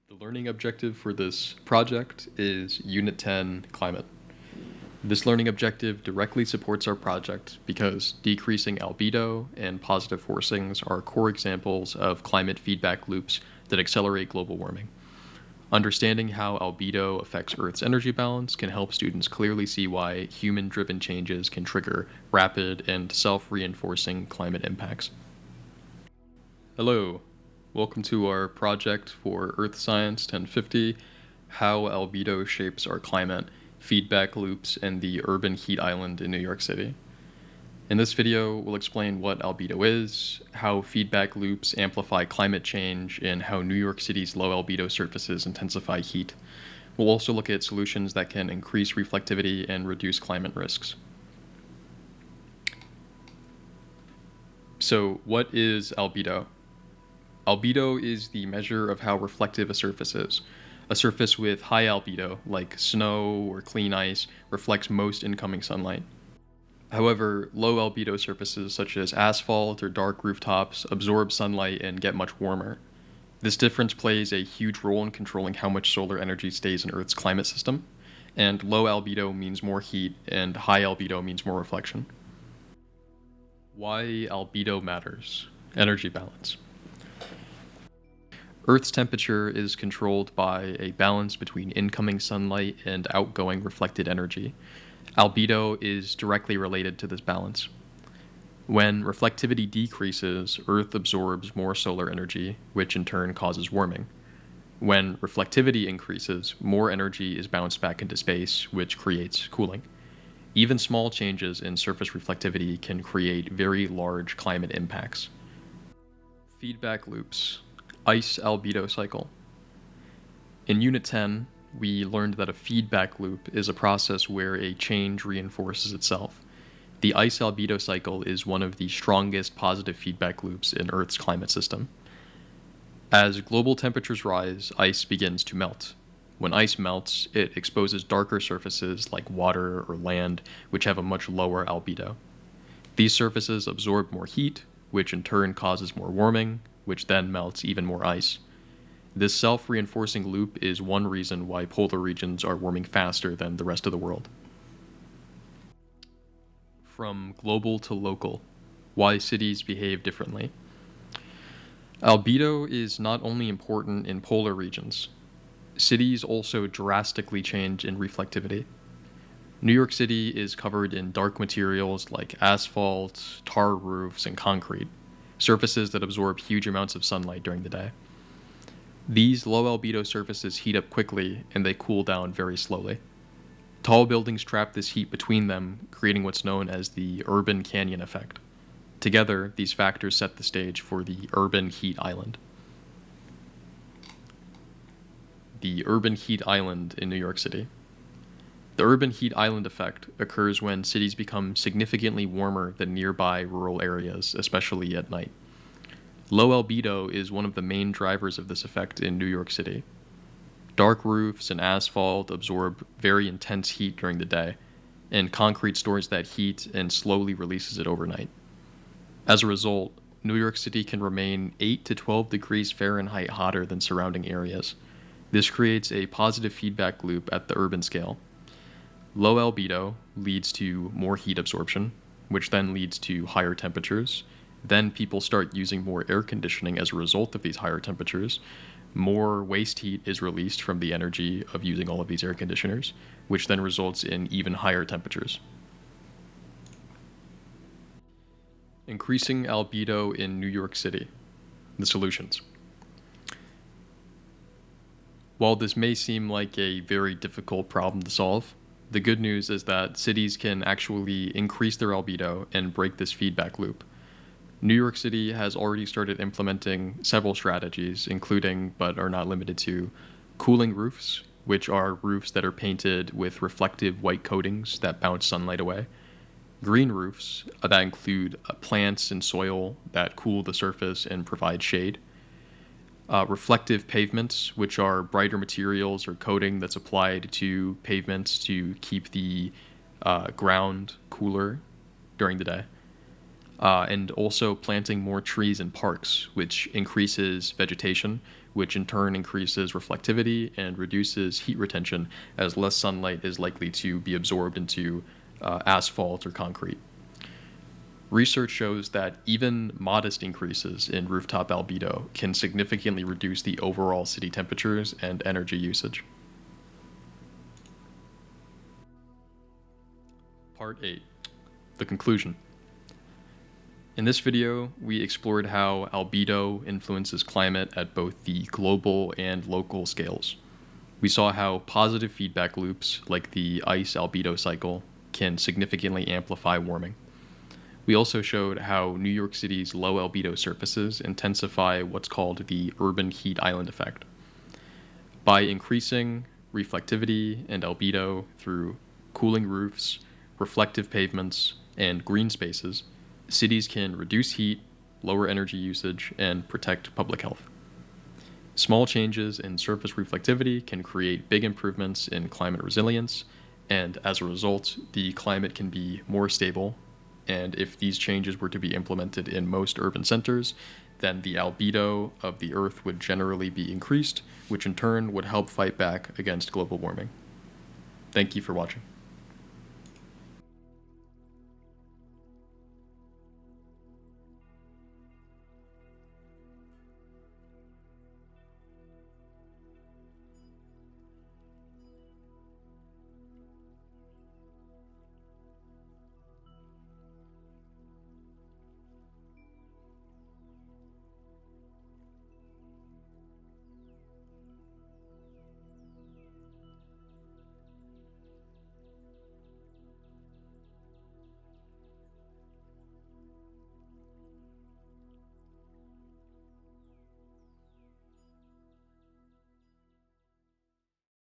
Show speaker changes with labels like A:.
A: The learning objective for this project is Unit 10 Climate. This learning objective directly supports our project because decreasing albedo and positive forcings are core examples of climate feedback loops that accelerate global warming. Understanding how albedo affects Earth's energy balance can help students clearly see why human-driven changes can trigger rapid and self-reinforcing climate impacts. Hello, welcome to our project for Earth Science 1050, How Albedo Shapes Our Climate, Feedback Loops and the Urban Heat Island in New York City. In this video, we'll explain what albedo is, how feedback loops amplify climate change, and how New York City's low albedo surfaces intensify heat. We'll also look at solutions that can increase reflectivity and reduce climate risks. So, what is albedo? Albedo is the measure of how reflective a surface is. A surface with high albedo, like snow or clean ice, reflects most incoming sunlight. However, low albedo surfaces such as asphalt or dark rooftops absorb sunlight and get much warmer. This difference plays a huge role in controlling how much solar energy stays in Earth's climate system, and low albedo means more heat and high albedo means more reflection. Why albedo matters. Energy balance. Earth's temperature is controlled by a balance between incoming sunlight and outgoing reflected energy. Albedo is directly related to this balance. When reflectivity decreases, Earth absorbs more solar energy, which in turn causes warming. When reflectivity increases, more energy is bounced back into space, which creates cooling. Even small changes in surface reflectivity can create very large climate impacts. Feedback loops. Ice albedo cycle. In Unit 10, we learned that a feedback loop is a process where a change reinforces itself. The ice albedo cycle is one of the strongest positive feedback loops in Earth's climate system. As global temperatures rise, ice begins to melt. When ice melts, it exposes darker surfaces like water or land, which have a much lower albedo. These surfaces absorb more heat, which in turn causes more warming, which then melts even more ice. This self-reinforcing loop is one reason why polar regions are warming faster than the rest of the world. From global to local, why cities behave differently. Albedo is not only important in polar regions. Cities also drastically change in reflectivity. New York City is covered in dark materials like asphalt, tar roofs, and concrete, surfaces that absorb huge amounts of sunlight during the day. These low albedo surfaces heat up quickly and they cool down very slowly. Tall buildings trap this heat between them, creating what's known as the urban canyon effect. Together, these factors set the stage for the urban heat island. The urban heat island in New York City. The urban heat island effect occurs when cities become significantly warmer than nearby rural areas, especially at night. Low albedo is one of the main drivers of this effect in New York City. Dark roofs and asphalt absorb very intense heat during the day, and concrete stores that heat and slowly releases it overnight. As a result, New York City can remain 8 to 12 degrees Fahrenheit hotter than surrounding areas. This creates a positive feedback loop at the urban scale. Low albedo leads to more heat absorption, which then leads to higher temperatures. Then people start using more air conditioning as a result of these higher temperatures. More waste heat is released from the energy of using all of these air conditioners, which then results in even higher temperatures. Increasing albedo in New York City. The solutions. While this may seem like a very difficult problem to solve, the good news is that cities can actually increase their albedo and break this feedback loop. New York City has already started implementing several strategies, including, but are not limited to, cooling roofs, which are roofs that are painted with reflective white coatings that bounce sunlight away. Green roofs that include plants and soil that cool the surface and provide shade. Reflective pavements, which are brighter materials or coating that's applied to pavements to keep the ground cooler during the day. And also planting more trees in parks, which increases vegetation, which in turn increases reflectivity and reduces heat retention as less sunlight is likely to be absorbed into asphalt or concrete. Research shows that even modest increases in rooftop albedo can significantly reduce the overall city temperatures and energy usage. Part 8. The conclusion. In this video, we explored how albedo influences climate at both the global and local scales. We saw how positive feedback loops, like the ice albedo cycle, can significantly amplify warming. We also showed how New York City's low albedo surfaces intensify what's called the urban heat island effect. By increasing reflectivity and albedo through cooling roofs, reflective pavements, and green spaces, cities can reduce heat, lower energy usage, and protect public health. Small changes in surface reflectivity can create big improvements in climate resilience, and as a result, the climate can be more stable. And if these changes were to be implemented in most urban centers, then the albedo of the Earth would generally be increased, which in turn would help fight back against global warming. Thank you for watching.